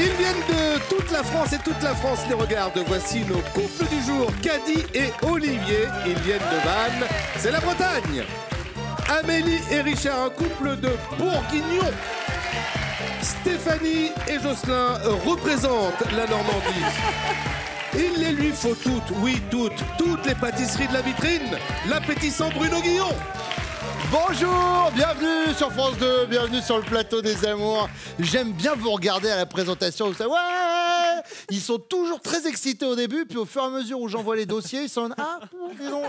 Ils viennent de toute la France et toute la France les regarde. Voici nos couples du jour, Caddy et Olivier. Ils viennent de Vannes, c'est la Bretagne. Amélie et Richard, un couple de Bourguignons. Stéphanie et Jocelyn représentent la Normandie. Il les lui faut toutes, oui toutes les pâtisseries de la vitrine. L'appétissant Bruno Guillon. Bonjour, bienvenue sur France 2, bienvenue sur le plateau des amours. J'aime bien vous regarder à la présentation, vous savez, ouais, ils sont toujours très excités au début, puis au fur et à mesure où j'envoie les dossiers, ils sont disons,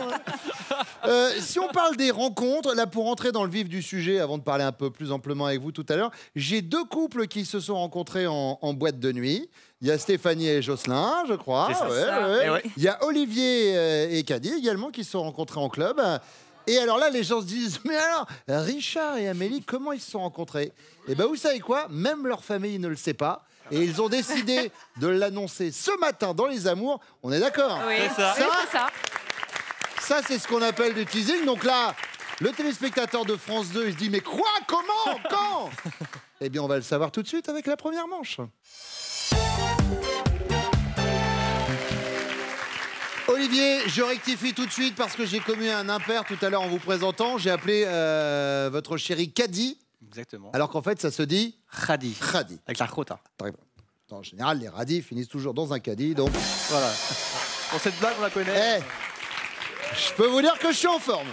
si on parle des rencontres, là pour entrer dans le vif du sujet, avant de parler un peu plus amplement avec vous tout à l'heure, j'ai deux couples qui se sont rencontrés en boîte de nuit. Il y a Stéphanie et Jocelyn, je crois. C'est ça, ouais, ça. ouais. Ouais. Il y a Olivier et Caddy également qui se sont rencontrés en club. Et alors là, les gens se disent, mais alors, Richard et Amélie, comment ils se sont rencontrés? Et bien, vous savez quoi? Même leur famille ne le sait pas. Et ils ont décidé de l'annoncer ce matin dans Les Amours. On est d'accord? Oui, c'est ça. Ça, c'est ce qu'on appelle du teasing. Donc là, le téléspectateur de France 2, il se dit, mais quoi? Comment? Quand? Eh bien, on va le savoir tout de suite avec la première manche. Olivier, je rectifie tout de suite parce que j'ai commis un impair tout à l'heure en vous présentant. J'ai appelé votre chéri Caddy. Exactement. Alors qu'en fait, ça se dit Khadi. Khadi. Avec la rota. En général, les radis finissent toujours dans un caddie, donc voilà. Pour cette blague, on la connaît. Je peux vous dire que je suis en forme.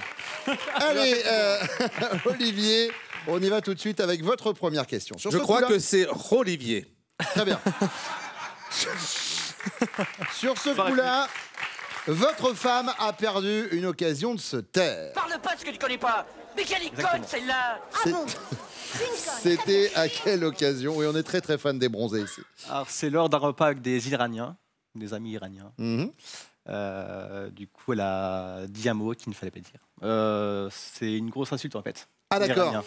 Allez, Olivier, on y va tout de suite avec votre première question. Je crois que c'est Olivier. Très bien. Sur ce coup-là, votre femme a perdu une occasion de se taire. Parle pas de ce que tu connais pas. Mais quelle icône celle-là. C'est- C'était à quelle occasion? Oui, on est très très fan des bronzés ici. Alors, c'est lors d'un repas avec des Iraniens, des amis iraniens. Mhm. Du coup, elle a dit un mot qu'il ne fallait pas dire. C'est une grosse insulte, en fait. Ah d'accord. Iranien.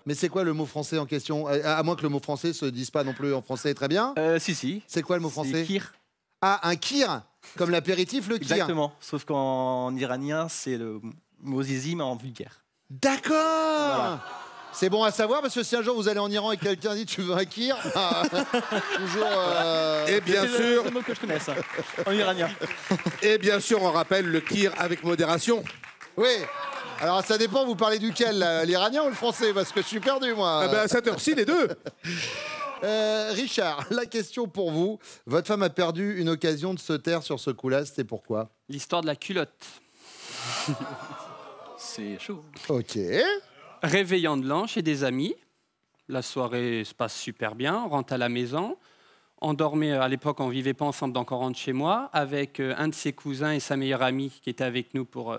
Mais c'est quoi le mot français en question? À moins que le mot français se dise pas non plus en français très bien. Si. C'est quoi le mot français? C'est kir. Ah, un kir. Comme l'apéritif, le kir. Exactement. Sauf qu'en iranien, c'est le mot zizi, mais en vulgaire. D'accord. Voilà. C'est bon à savoir parce que si un jour vous allez en Iran et quelqu'un dit tu veux un kir, toujours. Et bien C'est sûr, le mot que je connais, ça. En iranien. et bien sûr, on rappelle le kir avec modération. Oui. Alors ça dépend, vous parlez duquel, l'iranien ou le français? Parce que je suis perdu moi. Ah ben à cette heure-ci, les deux. Richard, la question pour vous. Votre femme a perdu une occasion de se taire sur ce coup-là, c'était pourquoi? L'histoire de la culotte. C'est chaud. Ok. Réveillant de l'an chez des amis. La soirée se passe super bien. On rentre à la maison. On dormait, à l'époque, on vivait pas ensemble, donc on rentre chez moi, avec un de ses cousins et sa meilleure amie qui était avec nous pour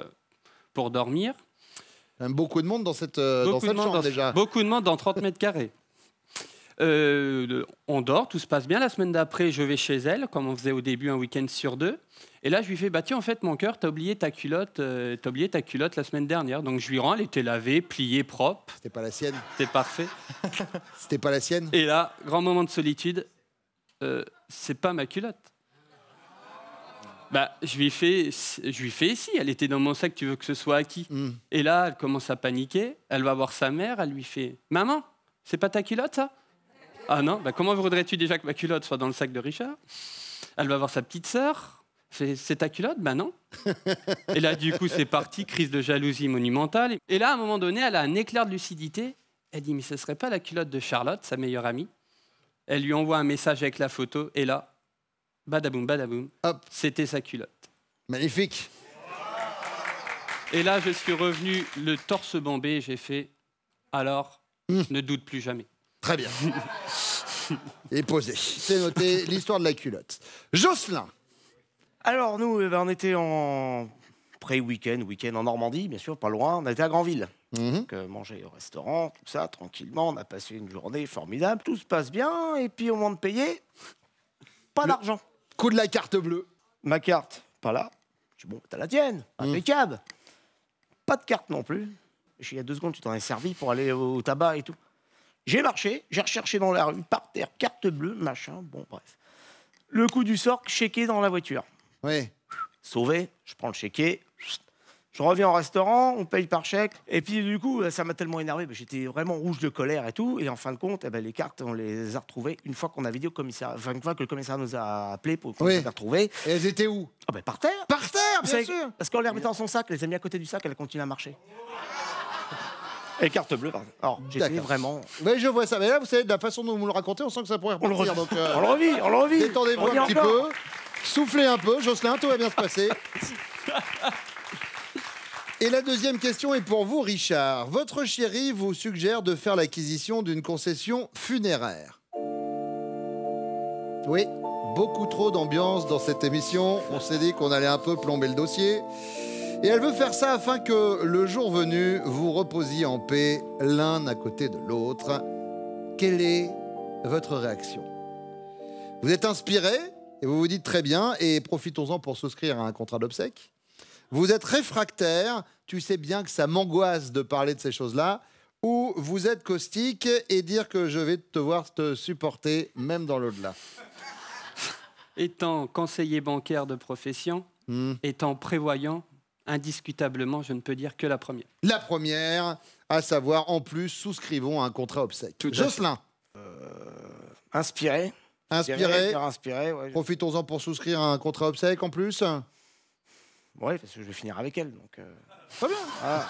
dormir. Beaucoup de monde dans cette chambre déjà. Beaucoup de monde dans 30 mètres carrés. On dort, tout se passe bien. La semaine d'après, je vais chez elle, comme on faisait au début, un week-end sur deux. Et là, je lui fais, bah tiens, en fait, mon cœur, t'as oublié ta culotte la semaine dernière. Donc je lui rends, elle était lavée, pliée, propre. C'était pas la sienne. C'était parfait. C'était pas la sienne. Et là, grand moment de solitude, c'est pas ma culotte. Bah, je lui fais si, elle était dans mon sac, tu veux que ce soit à qui? Et là, elle commence à paniquer, elle va voir sa mère, elle lui fait, maman, c'est pas ta culotte ça? Ah non, bah comment voudrais-tu déjà que ma culotte soit dans le sac de Richard? Elle va voir sa petite sœur, c'est ta culotte? Bah non. Et là, du coup, c'est parti, crise de jalousie monumentale. Et là, à un moment donné, elle a un éclair de lucidité, elle dit, mais ce serait pas la culotte de Charlotte, sa meilleure amie? Elle lui envoie un message avec la photo, et là, badaboum, badaboum, hop, c'était sa culotte. Magnifique. Et là, je suis revenu le torse bombé, j'ai fait, alors, ne doute plus jamais. Très bien. Et posé. C'est noté, l'histoire de la culotte. Jocelyn. Alors nous, on était en week-end en Normandie, bien sûr, pas loin. On était à Granville. Donc, manger au restaurant, tout ça, tranquillement. On a passé une journée formidable. Tout se passe bien. Et puis au moment de payer, pas d'argent. Coup de la carte bleue. Ma carte, pas là. Je dis, bon, t'as la tienne, impeccable. Pas de carte non plus. Je dis, il y a 2 secondes, tu t'en es servi pour aller au tabac et tout. J'ai marché, j'ai recherché dans la rue, par terre, carte bleue, machin, bon, bref. Le coup du sort, chéqué dans la voiture. Oui. Sauvé, je prends le chéquier, Je reviens au restaurant, on paye par chèque. Et puis, du coup, ça m'a tellement énervé. J'étais vraiment rouge de colère et tout. Et en fin de compte, les cartes, on les a retrouvées une fois qu'on avait dit au commissariat. Enfin, une fois que le commissaire nous a appelés pour qu'on les retrouver. Et elles étaient où? Par terre. Par terre, bien sûr. Parce qu'en les remettant dans son sac, elle les a mis à côté du sac, elle continue à marcher. Et carte bleue, pardon. Alors, j'étais vraiment... Oui, je vois ça. Mais là, vous savez, de la façon dont vous me le racontez, on sent que ça pourrait repartir. Donc, on le revit. Détendez-vous un petit peu. Soufflez un peu. Jocelyn, tout va bien se passer. Et la deuxième question est pour vous, Richard. Votre chérie vous suggère de faire l'acquisition d'une concession funéraire. Oui, beaucoup trop d'ambiance dans cette émission. On s'est dit qu'on allait un peu plomber le dossier. Et elle veut faire ça afin que, le jour venu, vous reposiez en paix l'un à côté de l'autre. Quelle est votre réaction? Vous êtes inspiré et vous vous dites très bien, et profitons-en pour souscrire à un contrat d'obsèques. Vous êtes réfractaire, tu sais bien que ça m'angoisse de parler de ces choses-là, ou vous êtes caustique et dire que je vais devoir te supporter même dans l'au-delà. Étant conseiller bancaire de profession, étant prévoyant, indiscutablement, je ne peux dire que la première. La première, à savoir, en plus, souscrivons à un contrat obsèque. Jocelyn. Inspiré. Inspiré. Ouais, Profitons-en pour souscrire à un contrat obsèque en plus. Oui, parce que je vais finir avec elle. Donc Très bien. Ah.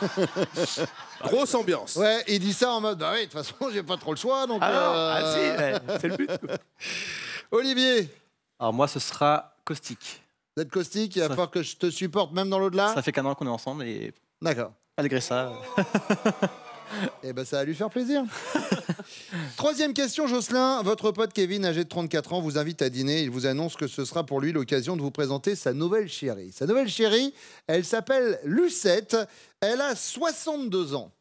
Grosse ambiance. Ouais, il dit ça en mode, bah oui, de toute façon, j'ai pas trop le choix. Donc, si, c'est le but. Olivier. Alors moi, ce sera caustique. Vous êtes caustique, il va falloir que je te supporte même dans l'au-delà. Ça fait qu'un an qu'on est ensemble et D'accord. malgré ça... Eh ben, ça va lui faire plaisir. Troisième question, Jocelyn. Votre pote Kevin, âgé de 34 ans, vous invite à dîner. Il vous annonce que ce sera pour lui l'occasion de vous présenter sa nouvelle chérie. Sa nouvelle chérie, elle s'appelle Lucette. Elle a 62 ans.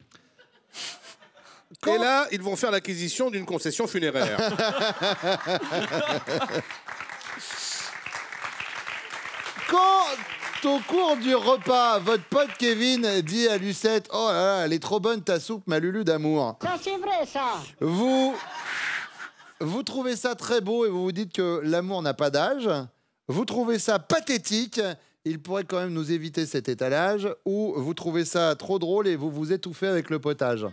Et là, ils vont faire l'acquisition d'une concession funéraire. Quand, au cours du repas, votre pote Kevin dit à Lucette, oh là là, elle est trop bonne ta soupe, ma Lulu d'amour. Ça, c'est vrai, ça. Vous trouvez ça très beau et vous vous dites que l'amour n'a pas d'âge. Vous trouvez ça pathétique, il pourrait quand même nous éviter cet étalage. Ou vous trouvez ça trop drôle et vous vous étouffez avec le potage.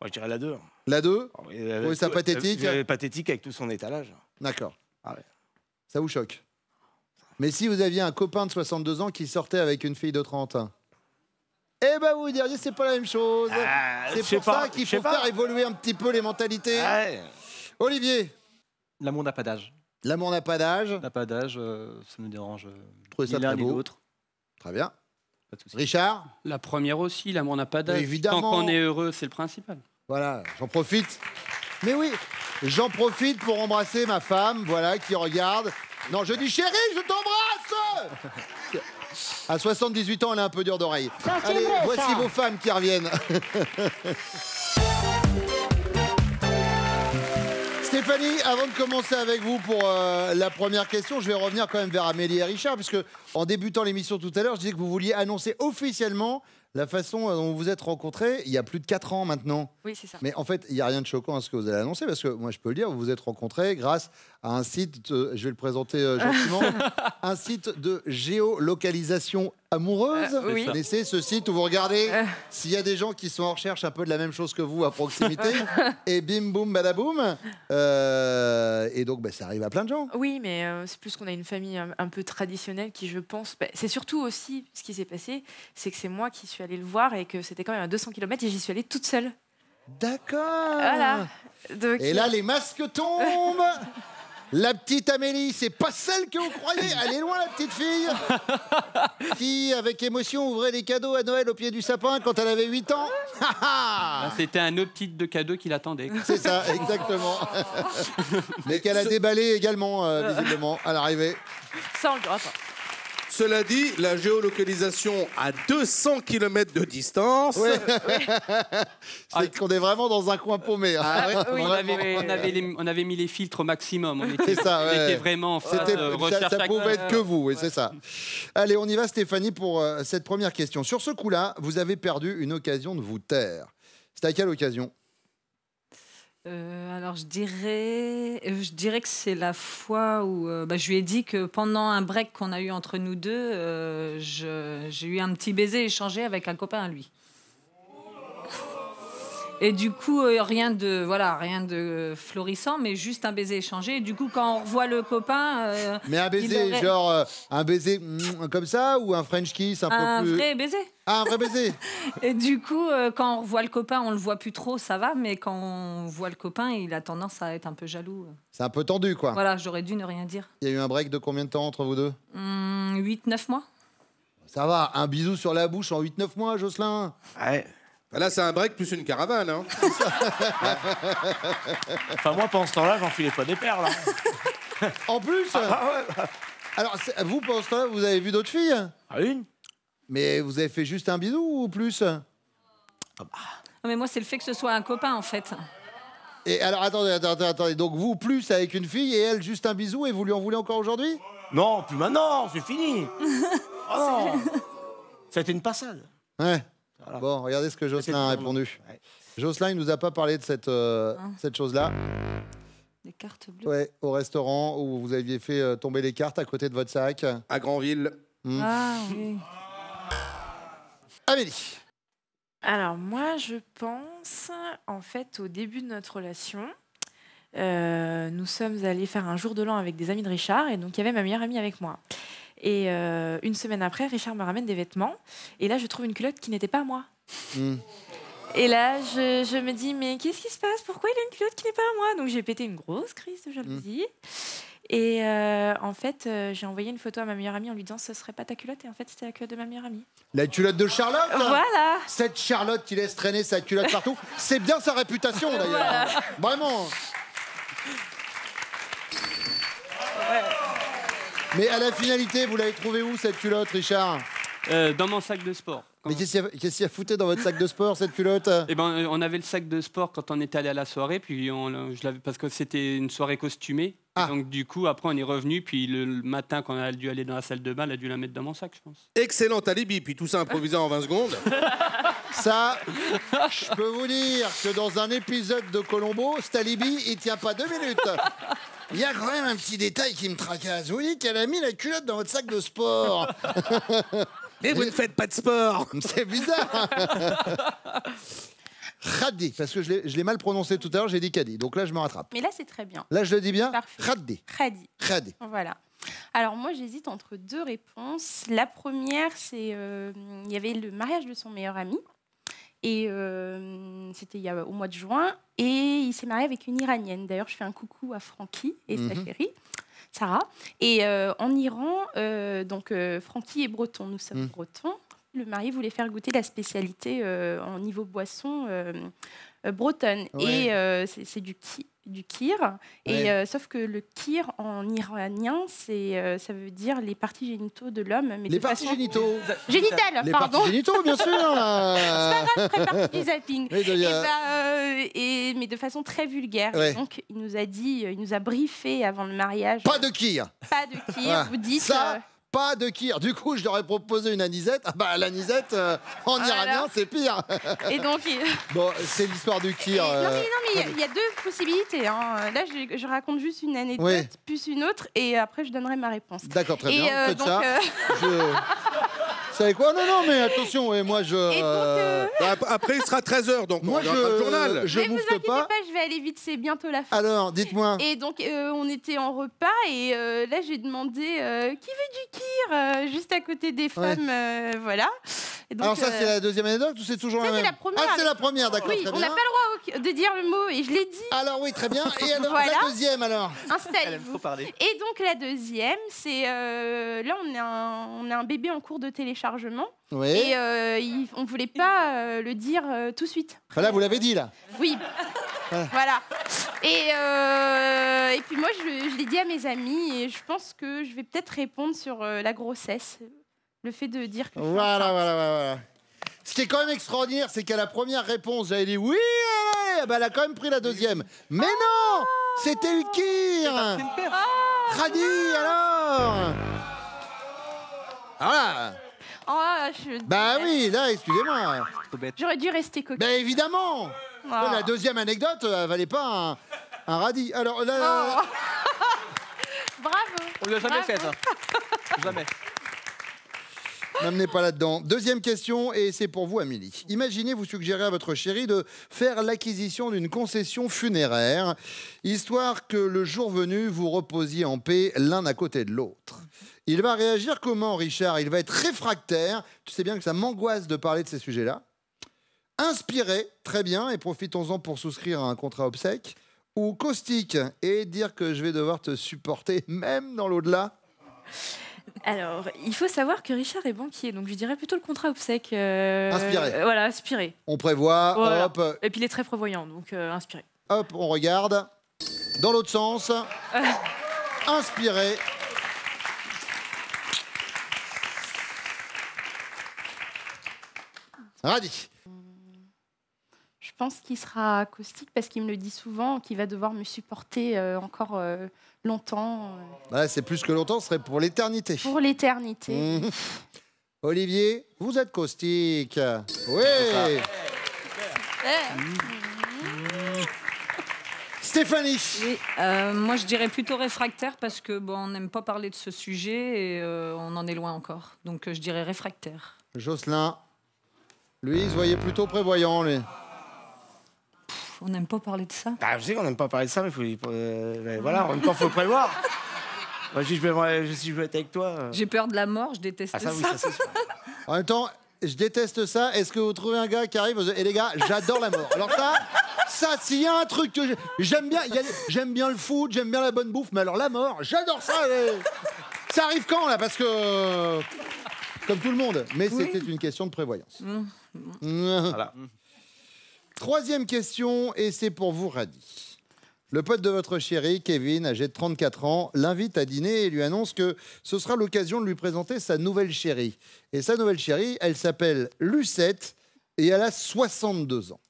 Je dirais la 2. La 2? Vous trouvez trouvez ça pathétique? Pathétique avec tout son étalage. D'accord. Ah ouais. Ça vous choque? Mais si vous aviez un copain de 62 ans qui sortait avec une fille de 30, eh ben vous diriez c'est pas la même chose. C'est pour ça qu'il faut faire évoluer un petit peu les mentalités. Ouais. Olivier. L'amour n'a pas d'âge. L'amour n'a pas d'âge. N'a pas d'âge, ça me dérange. Trouvez ça ni l'un très ni beau. l'autre. Très bien. Pas de souci. Richard. La première aussi, l'amour n'a pas d'âge. Évidemment. Tant qu'on est heureux, c'est le principal. Voilà, j'en profite. Mais oui, j'en profite pour embrasser ma femme, voilà, qui regarde. Non, je dis chérie, je t'embrasse. À 78 ans, elle est un peu dure d'oreille. Allez, vrai, voici ça. vos femmes qui reviennent. Stéphanie, avant de commencer avec vous pour la première question, je vais revenir quand même vers Amélie et Richard, puisque en débutant l'émission tout à l'heure, je disais que vous vouliez annoncer officiellement la façon dont vous vous êtes rencontrés il y a plus de 4 ans maintenant. Oui, c'est ça. Mais en fait, il n'y a rien de choquant à ce que vous allez annoncer, parce que moi, je peux le dire, vous vous êtes rencontrés grâce à un site, je vais le présenter gentiment, un site de géolocalisation amoureuse. Oui. Vous connaissez ce site où vous regardez s'il y a des gens qui sont en recherche un peu de la même chose que vous à proximité, et bim, boum, badaboum. Et donc, bah, ça arrive à plein de gens. Oui, mais c'est plus qu'on a une famille un peu traditionnelle qui, je pense... c'est surtout aussi ce qui s'est passé, c'est que c'est moi qui suis allée le voir et que c'était quand même à 200 km et j'y suis allée toute seule. D'accord. Voilà. Donc, Et là, les masques tombent. La petite Amélie, c'est pas celle que vous croyez. Elle est loin, la petite fille. Qui, avec émotion, ouvrait les cadeaux à Noël au pied du sapin quand elle avait 8 ans. C'était un autre type de cadeau qui l'attendait. C'est ça, exactement. Mais qu'elle a déballé également, visiblement, à l'arrivée. ça, on le dira pas. Cela dit, la géolocalisation à 200 km de distance. Ouais. C'est qu'on est vraiment dans un coin paumé. Hein. oui, On avait mis les filtres au maximum. On était, C'est ça, ouais. on était vraiment en phase recherche ça pouvait active. être que vous, oui, c'est ça. Allez, on y va, Stéphanie, pour cette première question. Sur ce coup-là, vous avez perdu une occasion de vous taire. C'était à quelle occasion? Alors je dirais que c'est la fois où je lui ai dit que pendant un break qu'on a eu entre nous deux, j'ai eu un petit baiser échangé avec un copain à lui. Et du coup, rien de florissant, mais juste un baiser échangé. Et du coup, quand on revoit le copain... mais un baiser, genre un baiser comme ça ou un French kiss un peu plus... Un vrai baiser. Ah, un vrai baiser. Et du coup, quand on revoit le copain, on le voit plus trop, ça va. Mais quand on voit le copain, il a tendance à être un peu jaloux. C'est un peu tendu, quoi. Voilà, j'aurais dû ne rien dire. Il y a eu un break de combien de temps entre vous deux? 8-9 mois. Ça va, un bisou sur la bouche en 8-9 mois, Jocelyn. Ouais. Là, c'est un break plus une caravane. Hein. Enfin, moi, pendant ce temps-là, j'en filais pas des perles. Hein. En plus Alors, vous, pendant ce temps-là, vous avez vu d'autres filles? Ah, une. Mais vous avez fait juste un bisou ou plus? Non, mais moi, c'est le fait que ce soit un copain, en fait. Et alors, attendez. Donc, vous, plus avec une fille et elle, juste un bisou et vous lui en voulez encore aujourd'hui? Non, plus maintenant, c'est fini. Oh non. Ça a été une passade. Ouais. Voilà. Bon, regardez ce que Jocelyn a répondu. Ouais. Jocelyn, il nous a pas parlé de cette chose-là. Des cartes bleues. Ouais, au restaurant où vous aviez fait tomber les cartes à côté de votre sac. À Granville. Ah oui. Amélie. Alors moi, je pense, en fait, au début de notre relation, nous sommes allés faire un jour de l'an avec des amis de Richard, et donc il y avait ma meilleure amie avec moi. Et une semaine après, Richard me ramène des vêtements, et là, je trouve une culotte qui n'était pas à moi. Et là, je me dis, mais qu'est-ce qui se passe? Pourquoi il a une culotte qui n'est pas à moi? Donc j'ai pété une grosse crise de jalousie. Et en fait, j'ai envoyé une photo à ma meilleure amie en lui disant, ce serait pas ta culotte, et en fait, c'était la culotte de ma meilleure amie. La culotte de Charlotte. Voilà. Cette Charlotte qui laisse traîner sa culotte partout, c'est bien sa réputation d'ailleurs. Voilà. Vraiment. Mais à la finalité, vous l'avez trouvée où cette culotte, Richard? Dans mon sac de sport. Mais qu'est-ce qu'il y a foutu dans votre sac de sport, cette culotte? Eh ben, on avait le sac de sport quand on était allé à la soirée, puis je l'avais parce que c'était une soirée costumée. Ah. Donc du coup, après, on est revenu, puis le matin, quand on a dû aller dans la salle de bain, on a dû la mettre dans mon sac, je pense. Excellent alibi, puis tout ça improvisé en 20 secondes. Ça, je peux vous dire que dans un épisode de Colombo, cet alibi, il tient pas 2 minutes. Il y a quand même un petit détail qui me tracasse. Vous dites qu'elle a mis la culotte dans votre sac de sport. Mais vous ne faites pas de sport. C'est bizarre. Khadi, parce que je l'ai mal prononcé tout à l'heure, j'ai dit Khadi. Donc là, je me rattrape. Mais là, c'est très bien. Là, je le dis bien. Parfait. Khadi. Khadi. Khadi. Voilà. Alors moi, j'hésite entre 2 réponses. La première, c'est il y avait le mariage de son meilleur ami. Et c'était au mois de juin. Et il s'est marié avec une Iranienne. D'ailleurs, je fais un coucou à Francky et sa chérie, Sarah. Et en Iran, donc Francky est breton. Nous sommes bretons. Le mari voulait faire goûter la spécialité en niveau boisson bretonne. Ouais. Et c'est du kir. Ouais. Et sauf que le kir en iranien, ça veut dire les parties génitaux de l'homme. Mais Les de parties façon... génitaux. Génitales, Les pardon. parties génitaux, bien sûr. C'est pas grave, je ferai partie du zapping. Oui, Mais de façon très vulgaire. Ouais. Donc, il nous a briefé avant le mariage. Pas de kir. Pas de kir. Voilà. Vous dites. Ça, pas de kir. Du coup, je leur ai proposé une anisette. Ah bah, l'anisette, en Voilà. iranien, c'est pire. Et donc. Bon, c'est l'histoire du kir. Non, mais il y a 2 possibilités. Hein. Là, je raconte juste une anecdote, Ouais. plus une autre, et après, je donnerai ma réponse. D'accord, très Et, bien. Faites donc, ça. Vous savez quoi? Non, mais attention, et moi, Et donc, Après, il sera 13h, donc moi, on est en fin de journal. je mais vous moufte inquiétez pas. pas, je vais aller vite, c'est bientôt la fin. Alors, dites-moi. Et donc, on était en repas et là, j'ai demandé qui veut du kir juste à côté des femmes, voilà. Et donc, Alors ça, c'est la deuxième anecdote ou c'est toujours ça, la c'est même? la première. Ah, c'est la première, d'accord, oui, très on n'a bien. pas le droit de dire le mot et je l'ai dit. Alors oui, très bien. Et alors, Voilà. la deuxième, alors? Installez-vous. parler. Et donc, la deuxième, c'est là, on a un bébé en cours de téléchargement Oui. et on voulait pas le dire tout de suite. Voilà, vous l'avez dit, là. Oui. Voilà. Et puis moi, je l'ai dit à mes amis et je pense que je vais peut-être répondre sur la grossesse. Le fait de dire que je suis enceinte. Voilà. Ce qui est quand même extraordinaire, c'est qu'à la première réponse, j'avais dit oui, allez, bah, elle a quand même pris la deuxième. Mais non, c'était le kir. Khadi, alors. Voilà. Oh, Bah oui, là, excusez-moi. J'aurais dû rester coquille. Bah évidemment. Ouais, la deuxième anecdote, elle valait pas un radis. Alors là... Bravo. On lui a jamais fait ça. Jamais. N'amenez pas là-dedans. Deuxième question, et c'est pour vous, Amélie. Imaginez, vous suggérez à votre chéri de faire l'acquisition d'une concession funéraire, histoire que le jour venu, vous reposiez en paix l'un à côté de l'autre. Il va réagir comment, Richard? Il va être réfractaire. Tu sais bien que ça m'angoisse de parler de ces sujets-là. Inspiré, très bien, et profitons-en pour souscrire à un contrat obsèque. Ou caustique, et dire que je vais devoir te supporter, même dans l'au-delà. Alors, il faut savoir que Richard est banquier, donc je dirais plutôt le contrat obsèque. Inspiré. Voilà, inspiré. On prévoit, Voilà. hop, Et puis il est très prévoyant, donc inspiré. hop, on regarde. Dans l'autre sens. Inspiré. Radis. Je pense qu'il sera caustique parce qu'il me le dit souvent, qu'il va devoir me supporter encore longtemps. Voilà, c'est plus que longtemps, ce serait pour l'éternité. Pour l'éternité. Mmh. Olivier, vous êtes caustique. Oui. Stéphanie. Oui, moi je dirais plutôt réfractaire parce que bon, on n'aime pas parler de ce sujet et on en est loin encore. Donc je dirais réfractaire. Jocelyn. Lui, il se voyait plutôt prévoyant, lui. On n'aime pas parler de ça. Bah, je sais qu'on n'aime pas parler de ça, mais voilà, en même temps, il faut prévoir. Moi, si je veux être avec toi... J'ai peur de la mort, je déteste Ah, ça, ça. oui, ça, c'est sûr. En même temps, je déteste ça. Est-ce que vous trouvez un gars qui arrive et les gars, j'adore la mort. Alors ça, s'il y a un truc que j'aime bien, j'aime bien le foot, j'aime bien la bonne bouffe, mais alors la mort, j'adore ça. Ça arrive quand, là? Parce que... Comme tout le monde. Mais c'était une question de prévoyance. Voilà. Troisième question, et c'est pour vous, Radi. Le pote de votre chéri, Kevin, âgé de 34 ans, l'invite à dîner et lui annonce que ce sera l'occasion de lui présenter sa nouvelle chérie. Et sa nouvelle chérie, elle s'appelle Lucette et elle a 62 ans.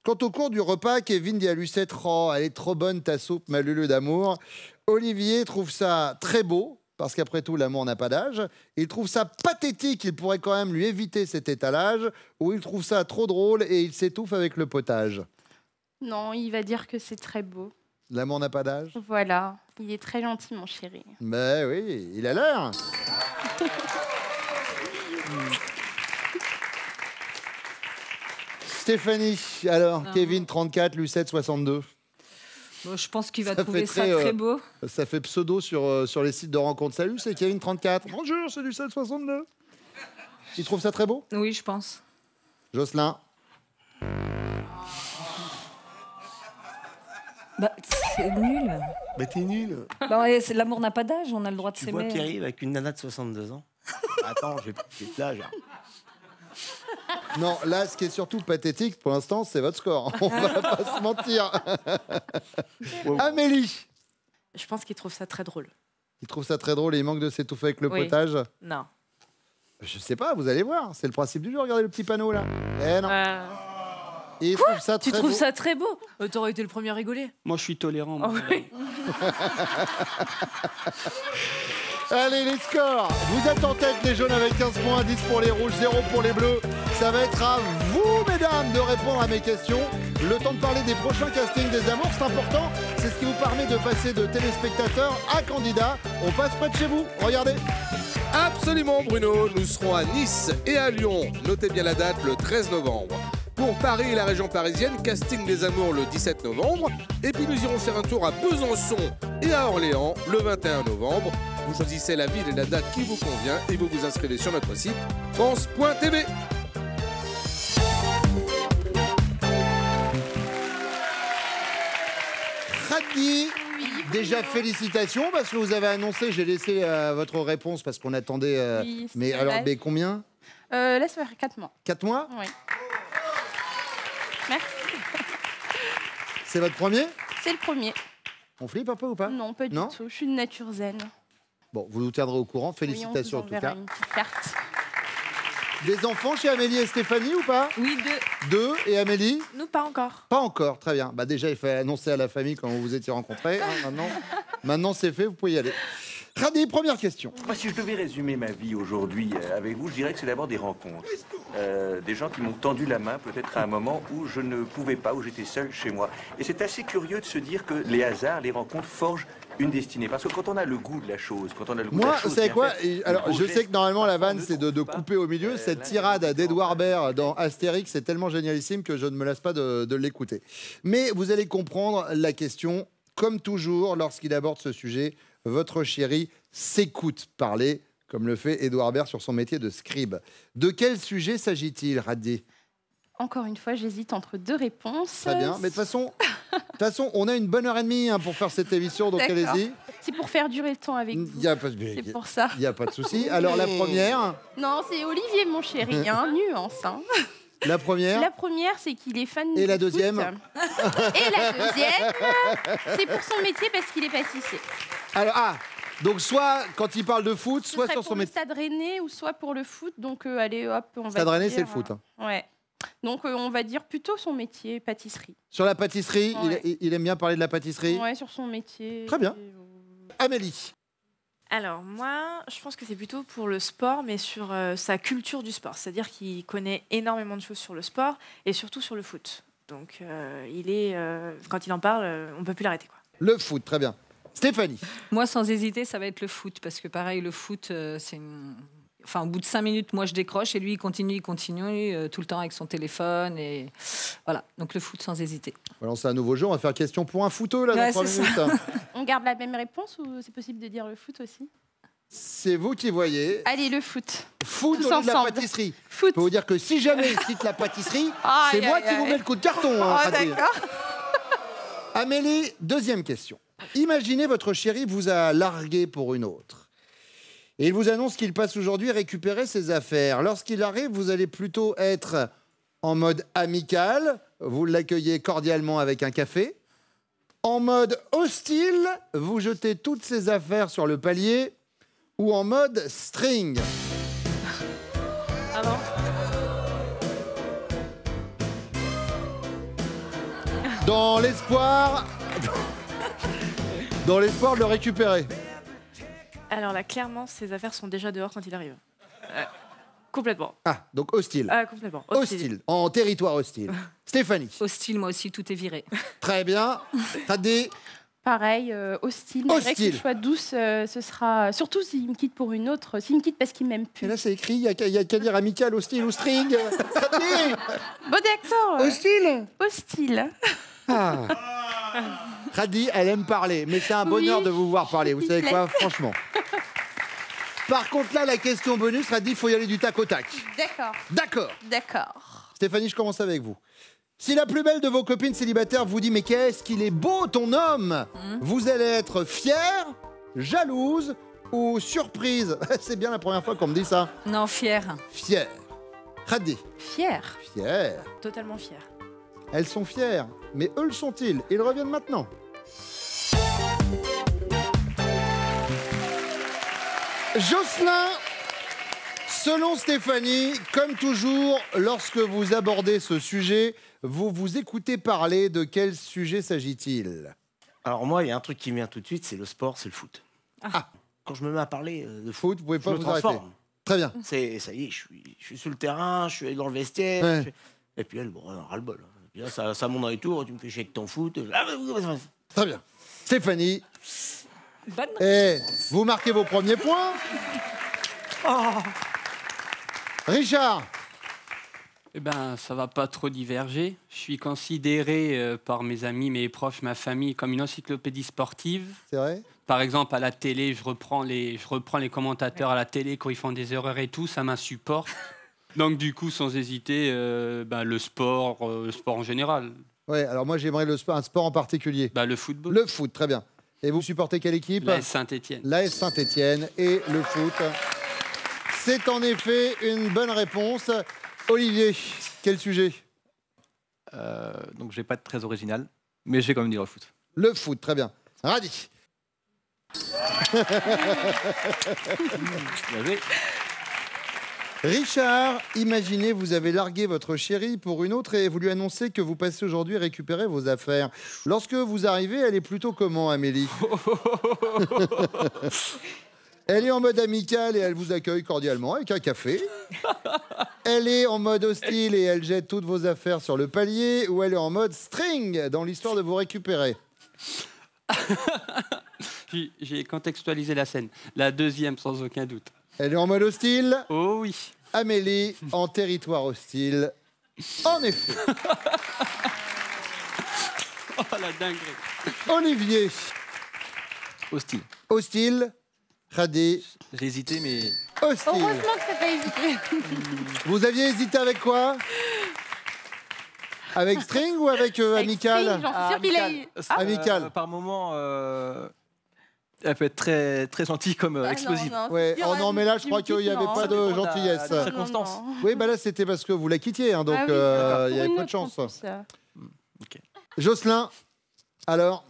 Quand au cours du repas, Kevin dit à Lucette « Oh, elle est trop bonne ta soupe, ma lulu d'amour », Olivier trouve ça très beau, parce qu'après tout, l'amour n'a pas d'âge. Il trouve ça pathétique, il pourrait quand même lui éviter cet étalage, ou il trouve ça trop drôle et il s'étouffe avec le potage. Non, il va dire que c'est très beau. L'amour n'a pas d'âge? Voilà, il est très gentil, mon chéri. Ben oui, il a l'air. Stéphanie, alors, Kevin 34, Lucette 62. Bon, je pense qu'il va Ça trouver fait ça très, très beau. Ça fait pseudo sur les sites de rencontres. Salut, c'est Kevin 34. Bonjour, c'est Lucette 62. Il trouve ça très beau? Oui, je pense. Jocelyn. Bah, c'est nul. Mais t'es nul. Bah, ouais, l'amour n'a pas d'âge, on a le droit de Tu vois s'aimer. qui arrive avec une nana de 62 ans. Attends, je vais l'âge. Non, là, ce qui est surtout pathétique pour l'instant, c'est votre score. On va pas se mentir. Amélie. Je pense qu'il trouve ça très drôle. Il trouve ça très drôle et il manque de s'étouffer avec le Oui. potage. Non. Je sais pas, vous allez voir. C'est le principe du jeu. Regardez le petit panneau là. Eh non. Et il Quoi trouve ça Tu très trouves beau. ça très beau? T'aurais été le premier à rigoler. Moi, je suis tolérant. moi. Oh, oui. Allez, les scores. Vous êtes en tête, les jaunes avec 15 points, 10 pour les rouges, 0 pour les bleus. Ça va être à vous, mesdames, de répondre à mes questions. Le temps de parler des prochains castings des amours, c'est important. C'est ce qui vous permet de passer de téléspectateurs à candidats. On passe près de chez vous. Regardez. Absolument, Bruno. Nous serons à Nice et à Lyon. Notez bien la date, le 13 novembre. Pour Paris et la région parisienne, casting des amours le 17 novembre. Et puis nous irons faire un tour à Besançon et à Orléans le 21 novembre. Vous choisissez la ville et la date qui vous convient et vous vous inscrivez sur notre site France.tv. Radi, déjà félicitations parce que vous avez annoncé, j'ai laissé votre réponse parce qu'on attendait. Oui, c'est mais vrai. alors, mais combien? Laisse faire 4 mois. 4 mois? Oui. Merci. C'est votre premier? C'est le premier. On flippe un peu ou pas? Non, pas du Non tout. Je suis de nature zen. Bon, vous nous tiendrez au courant. Oui, Félicitations on en vous tout enverra cas. une petite carte. Des enfants chez Amélie et Stéphanie ou pas? Oui, 2. 2 et Amélie? Nous, pas encore. Pas encore, très bien. Bah déjà, il fallait annoncer à la famille quand vous vous étiez rencontrés. Hein, maintenant c'est fait, vous pouvez y aller. Radi, première question. Moi, si je devais résumer ma vie aujourd'hui avec vous, je dirais que c'est d'abord des rencontres. Des gens qui m'ont tendu la main peut-être à un moment où je ne pouvais pas, où j'étais seul chez moi. Et c'est assez curieux de se dire que les hasards, les rencontres forgent une destinée. Parce que quand on a le goût de la chose, quand on a le goût de la chose... Moi, vous savez bien quoi faite, Alors, le je beau sais geste, que normalement, la vanne, ne c'est trouve de pas, couper au milieu. Cette tirade d'Edouard Baird dans Astérix, c'est tellement génialissime que je ne me lasse pas de l'écouter. Mais vous allez comprendre la question. Comme toujours, lorsqu'il aborde ce sujet, votre chéri s'écoute parler, comme le fait Edouard Baird sur son métier de scribe. De quel sujet s'agit-il, Radi? Encore une fois, j'hésite entre deux réponses. Très bien. Mais de toute façon, on a une bonne heure et demie pour faire cette émission, donc D'accord. allez-y. C'est pour faire durer le temps avec vous. C'est pour ça. Il n'y a pas de souci. Alors, la première... Non, c'est Olivier, mon chéri. Il y a un nuance. Hein. La première. La première, c'est qu'il est fan Et du la deuxième foot. Et la deuxième, c'est pour son métier parce qu'il est pâtissier. Alors, donc soit quand il parle de foot, Ce soit serait sur pour son le métier. Stade Rennais ou soit pour le foot. Donc, allez, hop, on va Stade Rennais, dire, c'est le foot. Hein. Ouais. Donc, on va dire plutôt son métier, pâtisserie. Sur la pâtisserie, Ouais. il aime bien parler de la pâtisserie. Ouais, sur son métier. Très bien. Amélie. Alors moi, je pense que c'est plutôt pour le sport, mais sur sa culture du sport. C'est-à-dire qu'il connaît énormément de choses sur le sport et surtout sur le foot. Donc quand il en parle, on ne peut plus l'arrêter, quoi. Le foot, très bien. Stéphanie. Moi, sans hésiter, ça va être le foot. Parce que pareil, le foot, c'est une... Enfin, au bout de 5 minutes, moi, je décroche. Et lui, il continue tout le temps avec son téléphone. Et voilà, donc le foot, sans hésiter. On va lancer un nouveau jeu. On va faire question pour un footeux, là, Ouais, dans 3 c'est minutes. On garde la même réponse ou c'est possible de dire le foot aussi? C'est vous qui voyez. Allez, le foot. Foot Tous au lieu de la ensemble. pâtisserie. Foot. Je peux vous dire que si jamais il cite la pâtisserie, c'est Aïe, moi aïe, qui vous aïe. mets le coup de carton. Oh, Radi. d'accord. Amélie, deuxième question. Imaginez votre chéri vous a largué pour une autre. Et il vous annonce qu'il passe aujourd'hui récupérer ses affaires. Lorsqu'il arrive, vous allez plutôt être en mode amical, vous l'accueillez cordialement avec un café. En mode hostile, vous jetez toutes ses affaires sur le palier. Ou en mode string. Ah bon? Dans l'espoir de le récupérer. Alors là, clairement, ses affaires sont déjà dehors quand il arrive. Complètement. Ah, donc hostile. Complètement. Hostile, en territoire hostile. Stéphanie. Hostile, moi aussi, tout est viré. Très bien. Radi. Pareil, hostile. Malgré que Hostile. je sois douce, ce sera... Surtout s'il me quitte pour une autre. S'il me quitte parce qu'il m'aime plus. Et là, c'est écrit, il y a qu'à dire amical, hostile ou string. Radi. Bon, d'accord. Hostile. Hostile. Ah. Radi, elle aime parler, mais c'est un bonheur Oui. de vous voir parler. Vous S'il savez vous quoi, plaît. franchement. Par contre, là, la question bonus, Radi, il faut y aller du tac au tac. D'accord. D'accord. D'accord. Stéphanie, je commence avec vous. Si la plus belle de vos copines célibataires vous dit « Mais qu'est-ce qu'il est beau, ton homme !» Vous allez être fière, jalouse ou surprise. C'est bien la première fois qu'on me dit ça. Non, fier. Fière. Radi. Fière. Fière. Totalement fier. Elles sont fières. Mais eux le sont-ils? Ils reviennent maintenant. Jocelyn, selon Stéphanie, comme toujours, lorsque vous abordez ce sujet, vous vous écoutez parler. De quel sujet s'agit-il? Alors moi, il y a un truc qui me vient tout de suite, c'est le sport, c'est le foot. Ah. Quand je me mets à parler de Foot, vous pouvez je pas me vous transforme. arrêter. Très bien. C'est ça y est, je suis sur le terrain, je suis dans le vestiaire. Ouais. Et puis elle, bon, ras-le-bol. Et puis là, ça monte dans les tours, tu me fais chier avec ton foot. Très bien. Stéphanie, Bonne. vous marquez vos premiers points. Richard. Eh ben, ça va pas trop diverger. Je suis considéré par mes amis, mes proches, ma famille comme une encyclopédie sportive. C'est vrai? Par exemple, à la télé, je reprends les commentateurs à la télé quand ils font des erreurs et tout, ça m'insupporte. Donc du coup, sans hésiter, le sport en général. Ouais, alors moi j'aimerais un sport en particulier. Le football. Le foot, très bien. Et vous supportez quelle équipe? l'AS Saint-Étienne. L'AS Saint-Étienne et le foot. C'est en effet une bonne réponse. Olivier, quel sujet? Donc je vais pas être très original, mais je vais quand même dire le foot. Le foot, très bien. Radi. Bien joué. Richard, imaginez, vous avez largué votre chérie pour une autre et vous lui annoncez que vous passez aujourd'hui récupérer vos affaires. Lorsque vous arrivez, elle est plutôt comment, Amélie? Elle est en mode amical et elle vous accueille cordialement avec un café. Elle est en mode hostile et elle jette toutes vos affaires sur le palier. Ou elle est en mode string dans l'histoire de vous récupérer. J'ai contextualisé la scène. La deuxième, sans aucun doute. Elle est en mode hostile. Oh oui. Amélie, en territoire hostile. En effet. Oh la dinguerie. Olivier. Hostile. Hostile. Radé. J'ai hésité, mais... Hostile. Heureusement que t'as pas hésité. Vous aviez hésité avec quoi? Avec string ou avec amical? String, j'en suis sûre qu'il a eu. Amical. Par moment, elle peut être très, très gentille comme explosive. Non, Ouais. c'est Oh dur, non, mais là, je crois une petite, qu'il n'y avait non. pas de gentillesse. La circonstance. Oui, bah là, c'était parce que vous la quittiez, hein, donc Ah oui, il y avait pour peu une de chance. autre, en plus, ça. Jocelyn, alors?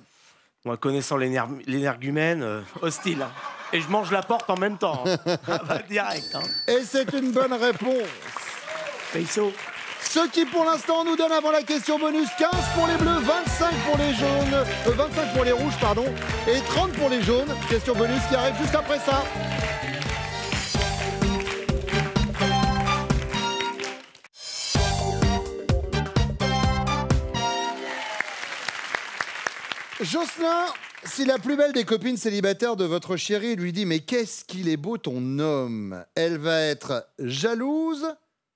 Moi, connaissant l'énergumène, hostile. Hein. Et je mange la porte en même temps. Hein. Ah bah, direct. Hein. Et c'est une bonne réponse. Payso. Ce qui, pour l'instant, nous donne avant la question bonus 15 pour les bleus, 25 pour les jaunes, 25 pour les rouges, pardon, et 30 pour les jaunes. Question bonus qui arrive juste après ça. Jocelyn, si la plus belle des copines célibataires de votre chérie lui dit « Mais qu'est-ce qu'il est beau ton homme ?» Elle va être jalouse,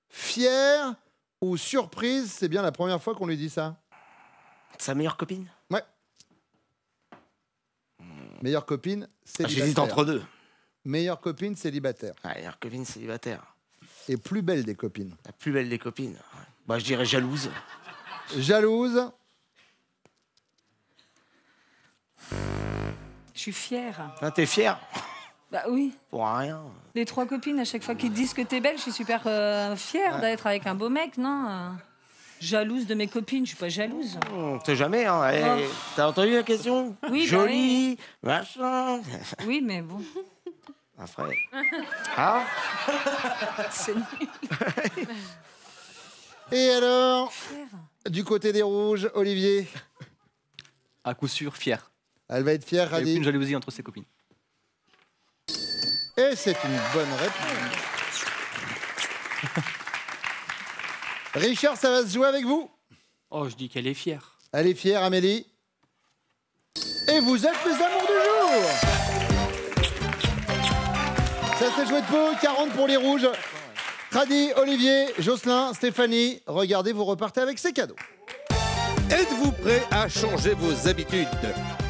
fière ou surprise. C'est bien la première fois qu'on lui dit ça. Sa meilleure copine? Ouais. Meilleure copine célibataire. J'hésite entre deux. Meilleure copine célibataire. Ah, meilleure copine célibataire. Et plus belle des copines. La plus belle des copines. Bah, je dirais jalouse. Jalouse. Je suis fière. Ah, t'es fière? Bah oui. Pour rien. Les 3 copines, à chaque fois qu'ils disent que t'es belle, je suis super fière d'être avec un beau mec, non Jalouse de mes copines, je suis pas jalouse. On sait jamais, hein. Eh, t'as entendu la question? Oui, Jolie, machin. Oui, mais bon. Après. Ah? C'est nul. Et alors, du côté des rouges, Olivier? À coup sûr, fier. Elle va être fière, Il n'y a Radi. aucune jalousie entre ses copines. Et c'est une bonne réponse. Richard, ça va se jouer avec vous? Oh, je dis qu'elle est fière. Elle est fière, Amélie. Et vous êtes les amours du jour. Ça s'est joué de peu, 40 pour les rouges. Radi, Olivier, Jocelyn, Stéphanie, regardez, vous repartez avec ces cadeaux. Êtes-vous prêt à changer vos habitudes?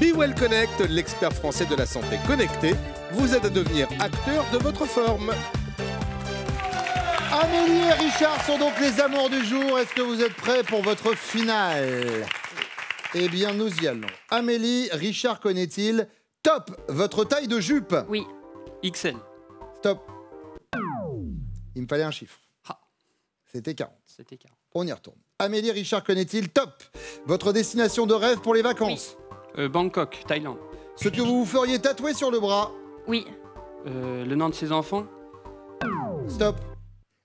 Be Well Connect, l'expert français de la santé connectée, vous aide à devenir acteur de votre forme. Amélie et Richard sont donc les amours du jour. Est-ce que vous êtes prêts pour votre finale? Eh bien, nous y allons. Amélie, Richard connaît-il? Top, votre taille de jupe? Oui. XL. Stop. Il me fallait un chiffre. Ah. C'était 40. C'était 40. On y retourne. Amélie, Richard connaît-il? Top. Votre destination de rêve pour les vacances? Bangkok, Thaïlande. Ce que vous feriez tatouer sur le bras? Oui. Le nom de ses enfants? Stop.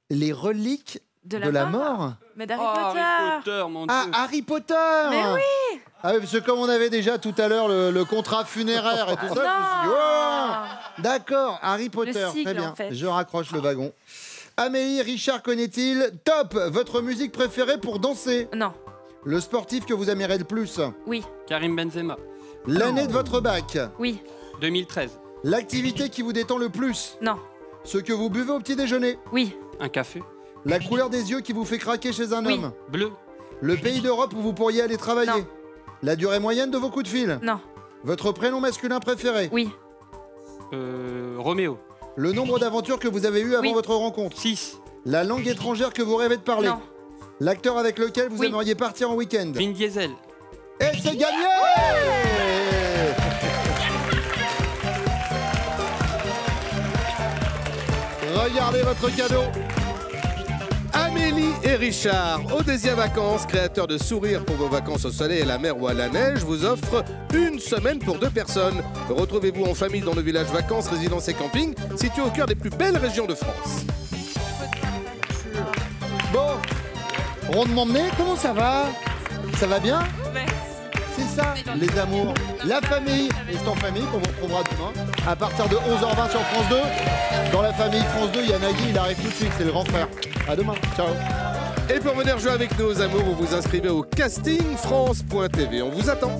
Les reliques de la mort? Mais d'Harry Oh, Potter. Harry Potter, mon Dieu. Ah, Harry Potter! Mais oui. Ah oui, parce que comme on avait déjà tout à l'heure le contrat funéraire et tout ça, je me suis dit, oh, d'accord, Harry Potter, sigle, très bien. en fait. Je raccroche le wagon. Amélie, Richard connaît-il? Top. Votre musique préférée pour danser? Non. Le sportif que vous aimerez le plus? Oui. Karim Benzema. L'année de votre bac? Oui. 2013. L'activité qui vous détend le plus? Non. Ce que vous buvez au petit déjeuner? Oui. Un café. La couleur des yeux qui vous fait craquer chez un Oui. homme? Bleu. Le pays d'Europe où vous pourriez aller travailler? Non. La durée moyenne de vos coups de fil? Non. Votre prénom masculin préféré? Oui. Roméo. Le nombre d'aventures que vous avez eues avant Oui. votre rencontre? 6. La langue étrangère que vous rêvez de parler? Non. L'acteur avec lequel vous Oui. aimeriez partir en week-end? Vin Diesel. Et c'est gagné! Regardez votre cadeau. Amélie et Richard, Odésia Vacances, créateurs de sourires pour vos vacances au soleil, à la mer ou à la neige, vous offre une semaine pour 2 personnes. Retrouvez-vous en famille dans le village vacances, résidence et camping, situé au cœur des plus belles régions de France. Bon, rondement mené, comment ça va? Ça va bien? Merci. C'est ça, les amours, la famille et c'est en famille qu'on vous retrouvera demain à partir de 11h20 sur France 2. Dans la famille France 2, il y a Nagui, il arrive tout de suite, c'est le grand frère. À demain, ciao. Et pour venir jouer avec nos amours, vous vous inscrivez au castingfrance.tv. On vous attend.